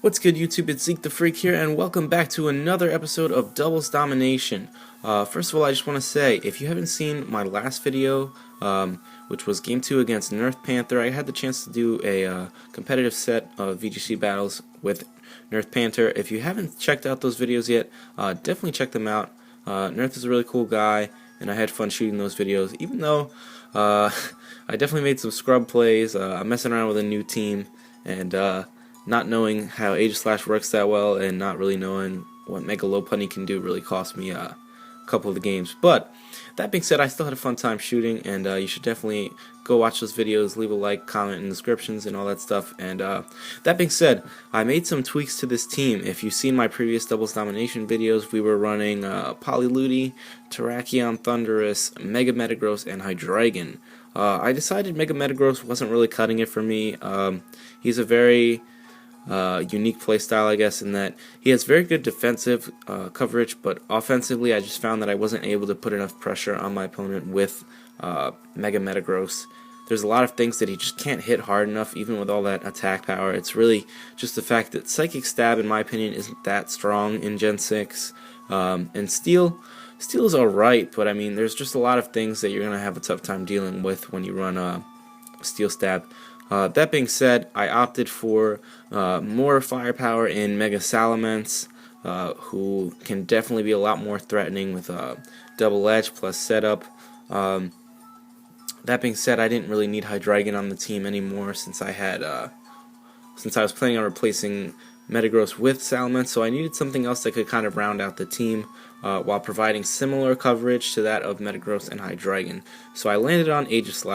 What's good, YouTube? It's Zeke the Freak here, and welcome back to another episode of Doubles Domination. First of all, I just want to say, if you haven't seen my last video, which was Game 2 against Nirth Panter, I had the chance to do a competitive set of VGC battles with Nirth Panter. If you haven't checked out those videos yet, definitely check them out. Nirth is a really cool guy, and I had fun shooting those videos, even though I definitely made some scrub plays. I'm messing around with a new team, and not knowing how Aegis works that well and not really knowing what Mega Low Punny can do really cost me a couple of the games. But that being said, I still had a fun time shooting, and you should definitely go watch those videos, leave a like, comment in the descriptions and all that stuff. And that being said, I made some tweaks to this team. If you've seen my previous Doubles Domination videos, we were running Polyludi, Terrakion, Thunderous, Mega Metagross, and Hydreigon. I decided Mega Metagross wasn't really cutting it for me. He's a very unique playstyle, I guess, in that he has very good defensive coverage, but offensively I just found that I wasn't able to put enough pressure on my opponent with Mega Metagross. There's a lot of things that he just can't hit hard enough, even with all that attack power. It's really just the fact that Psychic Stab, in my opinion, isn't that strong in Gen 6, and Steel is alright, but I mean, there's just a lot of things that you're going to have a tough time dealing with when you run Steel Stab. That being said, I opted for more firepower in Mega Salamence, who can definitely be a lot more threatening with double edge plus setup. That being said, I didn't really need Hydreigon on the team anymore since I was planning on replacing Metagross with Salamence, so I needed something else that could kind of round out the team while providing similar coverage to that of Metagross and Hydreigon. So I landed on Aegis.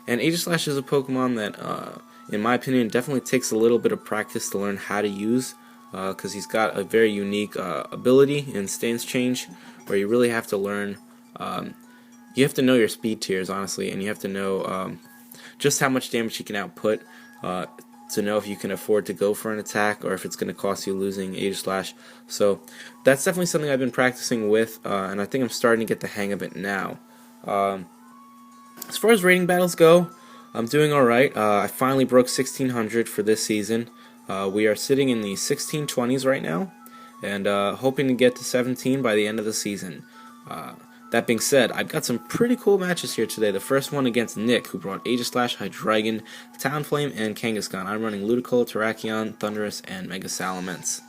And Aegis is a Pokemon that, in my opinion, definitely takes a little bit of practice to learn how to use, because he's got a very unique ability in Stance Change, where you really have to learn, you have to know your speed tiers, honestly, and you have to know just how much damage he can output to know if you can afford to go for an attack or if it's going to cost you losing Aegis. So that's definitely something I've been practicing with, and I think I'm starting to get the hang of it now. As far as rating battles go, I'm doing alright. I finally broke 1600 for this season. We are sitting in the 1620s right now, and hoping to get to 17 by the end of the season. That being said, I've got some pretty cool matches here today. The first one against Nick, who brought Aegis, Hydreigon, Talonflame, and Kangaskhan. I'm running Ludicolo, Terrakion, Thunderous, and Mega Salamence.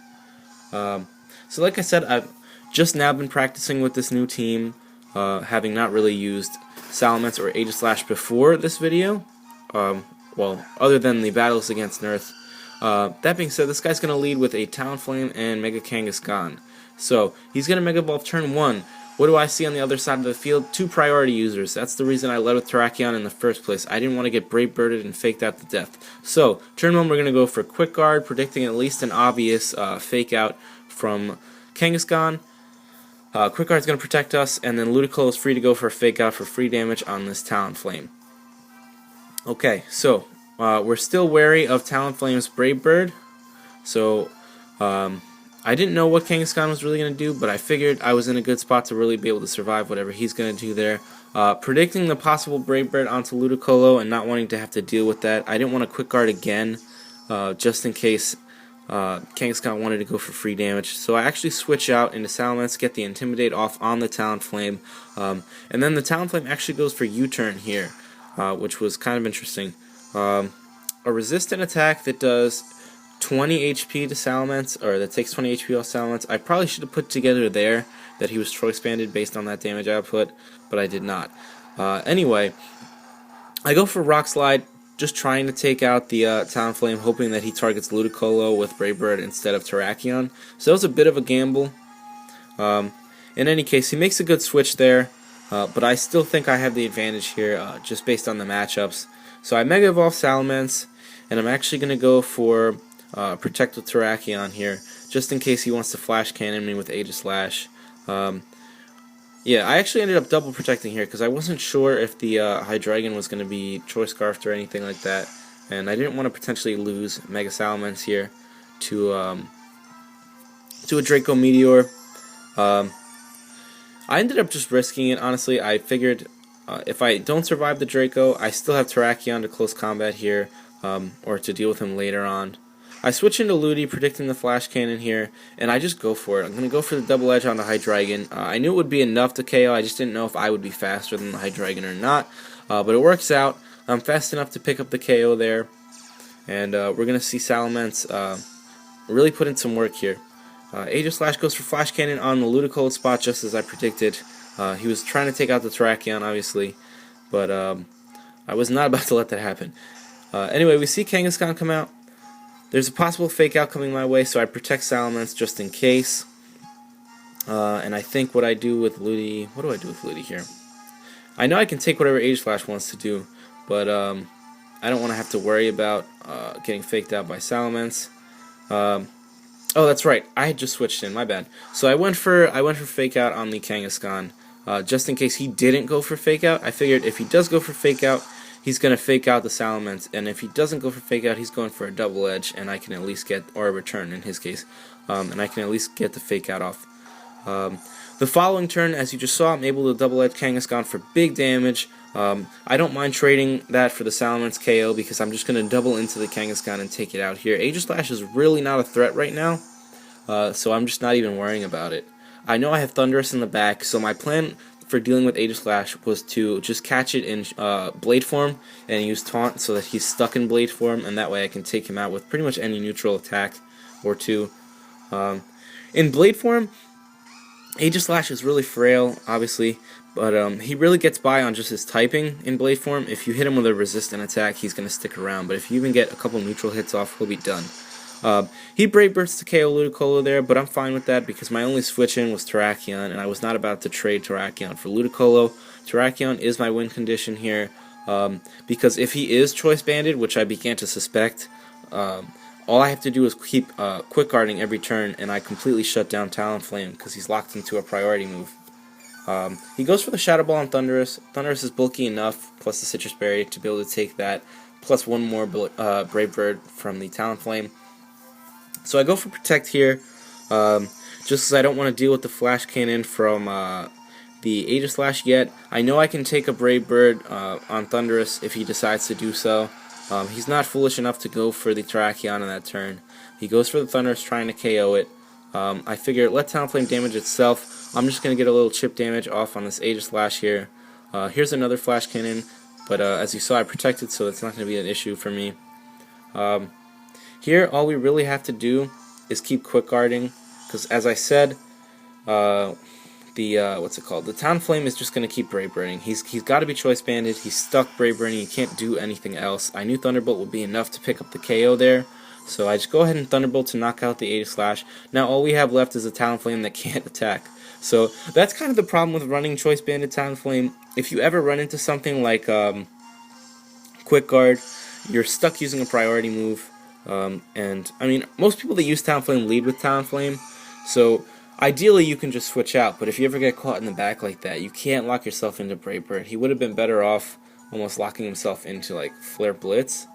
So like I said, I've just now been practicing with this new team, having not really used Salamence or Aegis before this video, well, other than the battles against Nirth. That being said, this guy's going to lead with a Talonflame and Mega Kangaskhan. So, he's going to Mega Evolve turn 1. What do I see on the other side of the field? 2 priority users. That's the reason I led with Terrakion in the first place. I didn't want to get Brave Birded and faked out to death. So, turn 1 we're going to go for Quick Guard, predicting at least an obvious fake out from Kangaskhan. Quick Guard's going to protect us, and then Ludicolo is free to go for a fake out for free damage on this Talonflame. Okay, so we're still wary of Talonflame's Brave Bird, so I didn't know what Kangaskhan was really going to do, but I figured I was in a good spot to really be able to survive whatever he's going to do there. Predicting the possible Brave Bird onto Ludicolo and not wanting to have to deal with that, I didn't want to Quick Guard again, just in case Kangaskhan wanted to go for free damage. So I actually switch out into Salamence, get the Intimidate off on the Talonflame, and then the Talonflame actually goes for U-turn here, which was kind of interesting. A resistant attack that does 20 HP to Salamence, or that takes 20 HP off Salamence. I probably should have put together there that he was choice banded based on that damage output, but I did not. Anyway, I go for Rock Slide, just trying to take out the Talonflame, hoping that he targets Ludicolo with Brave Bird instead of Terrakion. So that was a bit of a gamble. In any case, he makes a good switch there, but I still think I have the advantage here, just based on the matchups. So I Mega Evolve Salamence, and I'm actually going to go for Protect with Terrakion here, just in case he wants to Flash Cannon me with Aegis. Yeah, I actually ended up double protecting here because I wasn't sure if the Hydreigon was going to be Choice Scarfed or anything like that, and I didn't want to potentially lose Mega Salamence here to a Draco Meteor. I ended up just risking it, honestly. I figured if I don't survive the Draco, I still have Terrakion to close combat here, or to deal with him later on. I switch into Ludi, predicting the Flash Cannon here, and I just go for it. I'm going to go for the double edge on the Hydreigon. I knew it would be enough to KO, I just didn't know if I would be faster than the Hydreigon or not, but it works out. I'm fast enough to pick up the KO there, and we're going to see Salamence really put in some work here. Aegislash goes for Flash Cannon on the Ludicolo spot, just as I predicted. He was trying to take out the Terrakion, obviously, but I was not about to let that happen. Anyway, we see Kangaskhan come out. There's a possible fake out coming my way, so I protect Salamence just in case. And I think what I do with Ludi... What do I do with Ludi here? I know I can take whatever Aegislash wants to do, but I don't want to have to worry about getting faked out by Salamence. Oh, that's right. I had just switched in. My bad. So I went for fake out on the Kangaskhan, just in case he didn't go for fake out. I figured if he does go for fake out, he's going to fake out the Salamence, and if he doesn't go for fake out, he's going for a double edge, and I can at least get, or a return in his case, and I can at least get the fake out off. The following turn, as you just saw, I'm able to double edge Kangaskhan for big damage. I don't mind trading that for the Salamence KO because I'm just going to double into the Kangaskhan and take it out here. Aegislash is really not a threat right now, so I'm just not even worrying about it. I know I have Thundurus in the back, so my plan for dealing with Aegislash was to just catch it in Blade form and use Taunt so that he's stuck in Blade form, and that way I can take him out with pretty much any neutral attack or two. In Blade form, Aegislash is really frail, obviously, but he really gets by on just his typing in Blade form. If you hit him with a resistant attack, he's going to stick around, but if you even get a couple neutral hits off, he'll be done. He Brave Birds to KO Ludicolo there, but I'm fine with that because my only switch in was Terrakion, and I was not about to trade Terrakion for Ludicolo. Terrakion is my win condition here, because if he is Choice Banded, which I began to suspect, all I have to do is keep quick guarding every turn, and I completely shut down Talonflame because he's locked into a priority move. He goes for the Shadow Ball on Thundurus. Thundurus is bulky enough, plus the Citrus Berry, to be able to take that, plus one more Brave Bird from the Talonflame. So I go for Protect here, just because I don't want to deal with the Flash Cannon from the Aegislash yet. I know I can take a Brave Bird on Thundurus if he decides to do so. He's not foolish enough to go for the Terrakion on that turn. He goes for the Thundurus trying to KO it. I figure let Talonflame damage itself. I'm just going to get a little chip damage off on this Aegislash here. Here's another Flash Cannon, but as you saw I protected, so it's not going to be an issue for me. Here, all we really have to do is keep quick guarding, because as I said, the Talonflame is just going to keep Brave Birding. He's got to be Choice Banded. He's stuck Brave Birding. He can't do anything else. I knew Thunderbolt would be enough to pick up the KO there, so I just go ahead and Thunderbolt to knock out the Aegislash. Now all we have left is a Talonflame that can't attack. So that's kind of the problem with running Choice Banded Talonflame. If you ever run into something like Quick Guard, you're stuck using a priority move. And I mean, most people that use Talonflame lead with Talonflame, so ideally you can just switch out, but if you ever get caught in the back like that, you can't lock yourself into Brave Bird. He would have been better off almost locking himself into like Flare Blitz,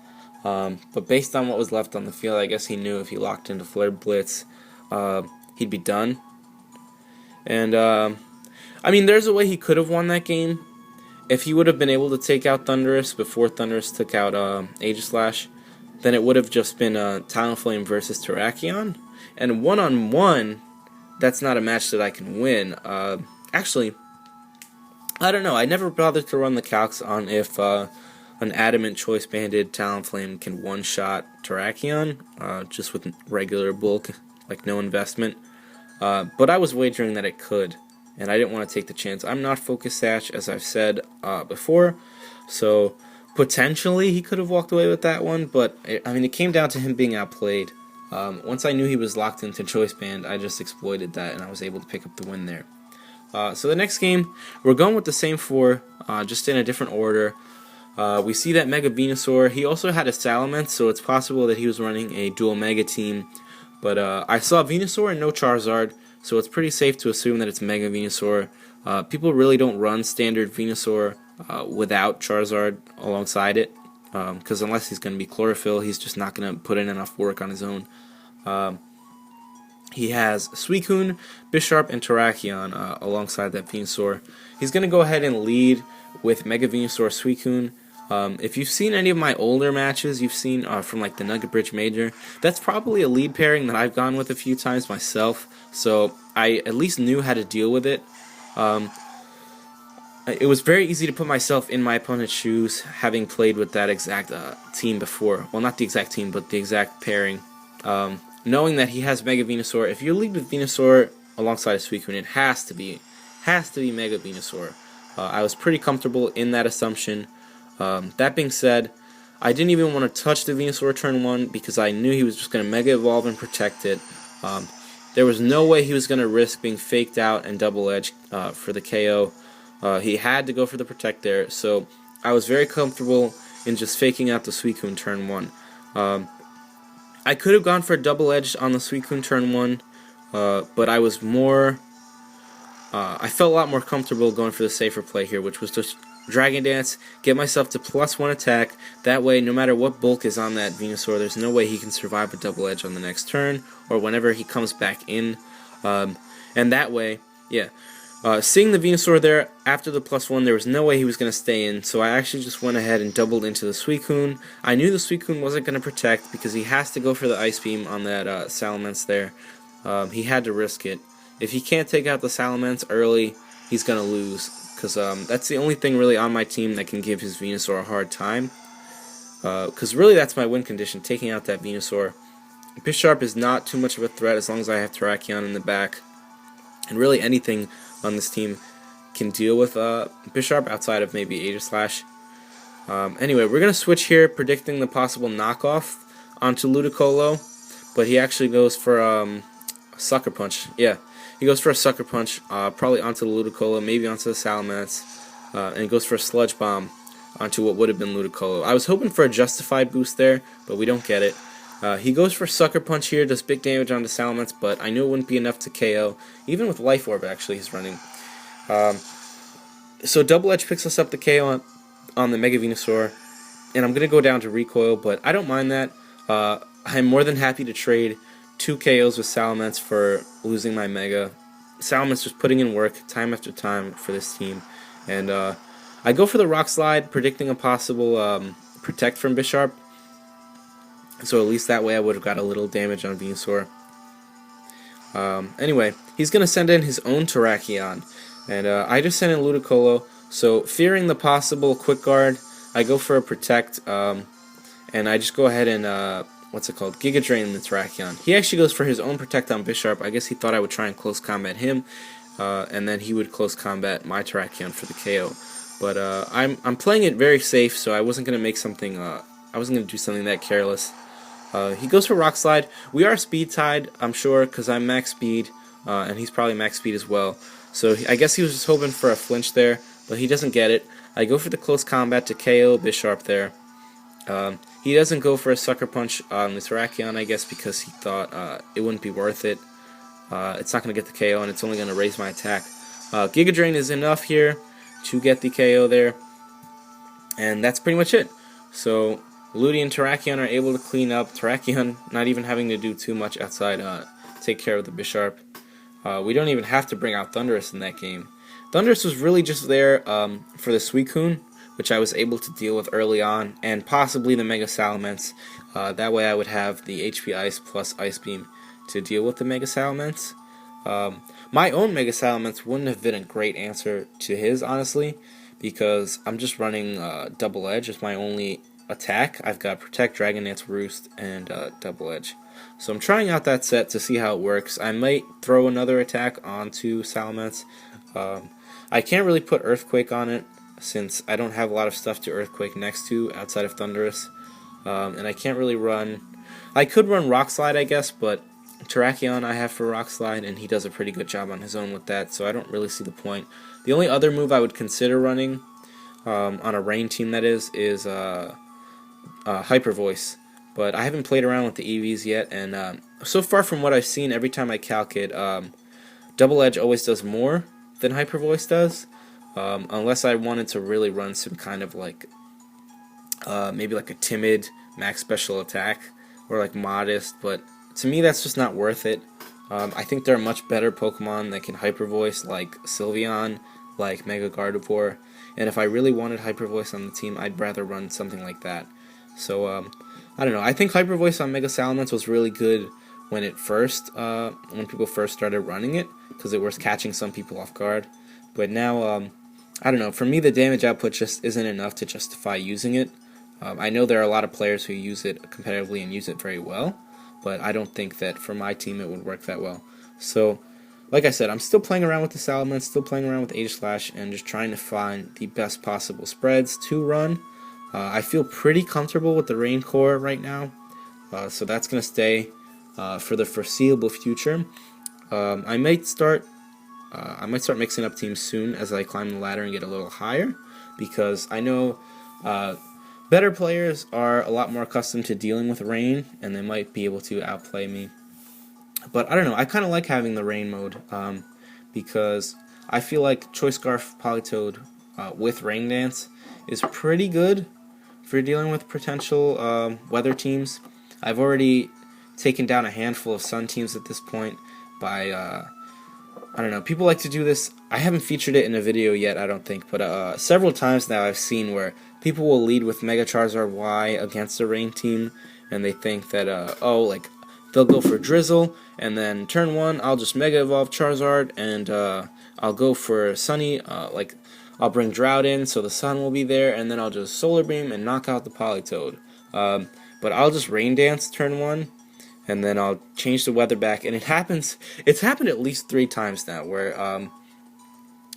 but based on what was left on the field, I guess he knew if he locked into Flare Blitz, he'd be done. And I mean, there's a way he could have won that game if he would have been able to take out Thundurus before Thundurus took out Aegislash. Then it would have just been Talonflame versus Terrakion, and one-on-one, that's not a match that I can win. Actually, I don't know. I never bothered to run the calcs on if an Adamant Choice Banded Talonflame can one-shot Terrakion, just with regular bulk, like no investment. But I was wagering that it could, and I didn't want to take the chance. I'm not Focus Sash, as I've said before, so potentially he could have walked away with that one, but I mean, it came down to him being outplayed. Once I knew he was locked into Choice Band, I just exploited that, and I was able to pick up the win there. So the next game, we're going with the same four, just in a different order. We see that Mega Venusaur, he also had a Salamence, so it's possible that he was running a dual Mega team. But I saw Venusaur and no Charizard, so it's pretty safe to assume that it's Mega Venusaur. People really don't run standard Venusaur without Charizard alongside it, because unless he's going to be Chlorophyll, he's just not going to put in enough work on his own. He has Suicune, Bisharp, and Terrakion alongside that Venusaur. He's going to go ahead and lead with Mega Venusaur Suicune. If you've seen any of my older matches, you've seen from like the Nugget Bridge Major, that's probably a lead pairing that I've gone with a few times myself, so I at least knew how to deal with it. It was very easy to put myself in my opponent's shoes, having played with that exact team before. Well, not the exact team, but the exact pairing. Knowing that he has Mega Venusaur, if you lead with Venusaur alongside a Suicune, it has to be Mega Venusaur. I was pretty comfortable in that assumption. That being said, I didn't even want to touch the Venusaur turn 1 because I knew he was just going to Mega Evolve and protect it. There was no way he was going to risk being faked out and Double Edge for the KO. He had to go for the Protect there, so I was very comfortable in just faking out the Suicune turn 1. I could have gone for a Double Edge on the Suicune turn 1, but I was more... I felt a lot more comfortable going for the safer play here, which was just Dragon Dance, get myself to +1 attack. That way, no matter what bulk is on that Venusaur, there's no way he can survive a Double Edge on the next turn, or whenever he comes back in. And that way, yeah. Seeing the Venusaur there, after the +1, there was no way he was going to stay in, so I actually just went ahead and doubled into the Suicune. I knew the Suicune wasn't going to protect, because he has to go for the Ice Beam on that Salamence there. He had to risk it. If he can't take out the Salamence early, he's going to lose, because that's the only thing really on my team that can give his Venusaur a hard time. Because really that's my win condition, taking out that Venusaur. Bisharp is not too much of a threat as long as I have Terrakion in the back. And really anything on this team can deal with Bisharp outside of maybe Aegislash. Anyway, we're going to switch here, predicting the possible knockoff onto Ludicolo. But he actually goes for a Sucker Punch. Yeah. He goes for a Sucker Punch, probably onto the Ludicolo, maybe onto the Salamence, and he goes for a Sludge Bomb onto what would have been Ludicolo. I was hoping for a Justified boost there, but we don't get it. He goes for Sucker Punch here, does big damage onto Salamence, but I knew it wouldn't be enough to KO, even with Life Orb actually he's running. So Double Edge picks us up the KO on the Mega Venusaur, and I'm going to go down to Recoil, but I don't mind that. I'm more than happy to trade 2 KOs with Salamence for losing my Mega. Salamence was putting in work time after time for this team. And I go for the Rock Slide, predicting a possible Protect from Bisharp. So at least that way I would have got a little damage on Venusaur. Anyway, he's going to send in his own Terrakion. And I just sent in Ludicolo. So fearing the possible Quick Guard, I go for a Protect. And I just go ahead and... Giga Drain the Terrakion. He actually goes for his own Protect on Bisharp. I guess he thought I would try and close combat him, and then he would close combat my Terrakion for the KO. But I'm playing it very safe, so I wasn't gonna make something. I wasn't gonna do something that careless. He goes for Rock Slide. We are speed tied, I'm sure, because I'm max speed, and he's probably max speed as well. So I guess he was just hoping for a flinch there, but he doesn't get it. I go for the close combat to KO Bisharp there. He doesn't go for a Sucker Punch on the Terrakion, I guess, because he thought it wouldn't be worth it. It's not going to get the KO, and it's only going to raise my attack. Giga Drain is enough here to get the KO there, and that's pretty much it. So Ludi and Terrakion are able to clean up. Terrakion not even having to do too much outside take care of the Bisharp. We don't even have to bring out Thundurus in that game. Thundurus was really just there for the Suicune, which I was able to deal with early on, and possibly the Mega Salamence. That way I would have the HP Ice plus Ice Beam to deal with the Mega Salamence. My own Mega Salamence wouldn't have been a great answer to his, honestly, because I'm just running Double Edge as my only attack. I've got Protect, Dragon Dance, Roost, and Double Edge. So I'm trying out that set to see how it works. I might throw another attack onto Salamence. I can't really put Earthquake on it, since I don't have a lot of stuff to Earthquake next to outside of Thundurus. And I can't really run... I could run Rock Slide, I guess, but Terrakion I have for Rock Slide, and he does a pretty good job on his own with that, so I don't really see the point. The only other move I would consider running, on a rain team that is Hyper Voice. But I haven't played around with the EVs yet, and so far from what I've seen, every time I calc it, Double Edge always does more than Hyper Voice does. Unless I wanted to really run some kind of like, maybe like a timid max special attack, or like modest, but to me that's just not worth it. I think there are much better Pokemon that can Hyper Voice, like Sylveon, like Mega Gardevoir, and if I really wanted Hyper Voice on the team, I'd rather run something like that. So I don't know. I think Hyper Voice on Mega Salamence was really good when when people first started running it, because it was catching some people off guard. But now, I don't know. For me, the damage output just isn't enough to justify using it. I know there are a lot of players who use it competitively and use it very well, but I don't think that for my team it would work that well. So, like I said, I'm still playing around with the Salamence, still playing around with Aegislash, and just trying to find the best possible spreads to run. I feel pretty comfortable with the Rain Core right now, so that's going to stay for the foreseeable future. I might start mixing up teams soon as I climb the ladder and get a little higher, because I know better players are a lot more accustomed to dealing with rain, and they might be able to outplay me. But I don't know, I kind of like having the rain mode, because I feel like Choice Scarf Politoed with Rain Dance is pretty good for dealing with potential weather teams. I've already taken down a handful of sun teams at this point by, I don't know, people like to do this. I haven't featured it in a video yet, I don't think, but several times now I've seen where people will lead with Mega Charizard Y against a rain team, and they think that, they'll go for Drizzle, and then turn 1, I'll just Mega Evolve Charizard, and I'll go for Sunny, I'll bring Drought in, so the sun will be there, and then I'll just Solar Beam and knock out the Politoed. But I'll just Rain Dance turn 1, and then I'll change the weather back, and it's happened at least 3 times now, where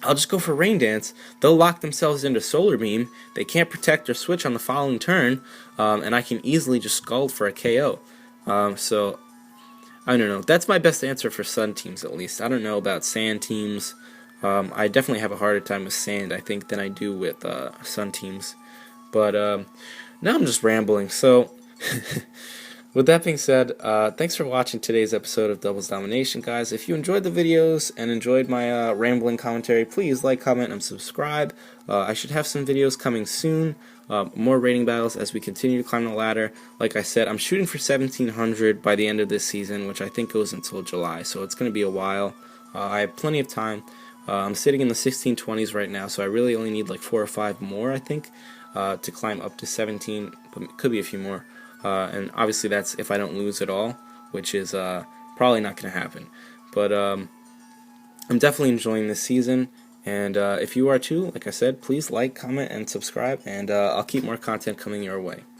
I'll just go for Rain Dance, they'll lock themselves into Solar Beam, they can't protect or switch on the following turn, and I can easily just Scald for a KO. So, I don't know, that's my best answer for Sun teams at least. I don't know about Sand teams. I definitely have a harder time with Sand, I think, than I do with Sun teams. But now I'm just rambling, so with that being said, thanks for watching today's episode of Doubles Domination, guys. If you enjoyed the videos and enjoyed my rambling commentary, please like, comment, and subscribe. I should have some videos coming soon, more rating battles as we continue to climb the ladder. Like I said, I'm shooting for 1700 by the end of this season, which I think goes until July, so it's going to be a while. I have plenty of time. I'm sitting in the 1620s right now, so I really only need like 4 or 5 more, I think, to climb up to 17, but could be a few more. And obviously that's if I don't lose at all, which is probably not going to happen. But I'm definitely enjoying this season, and if you are too, like I said, please like, comment, and subscribe, and I'll keep more content coming your way.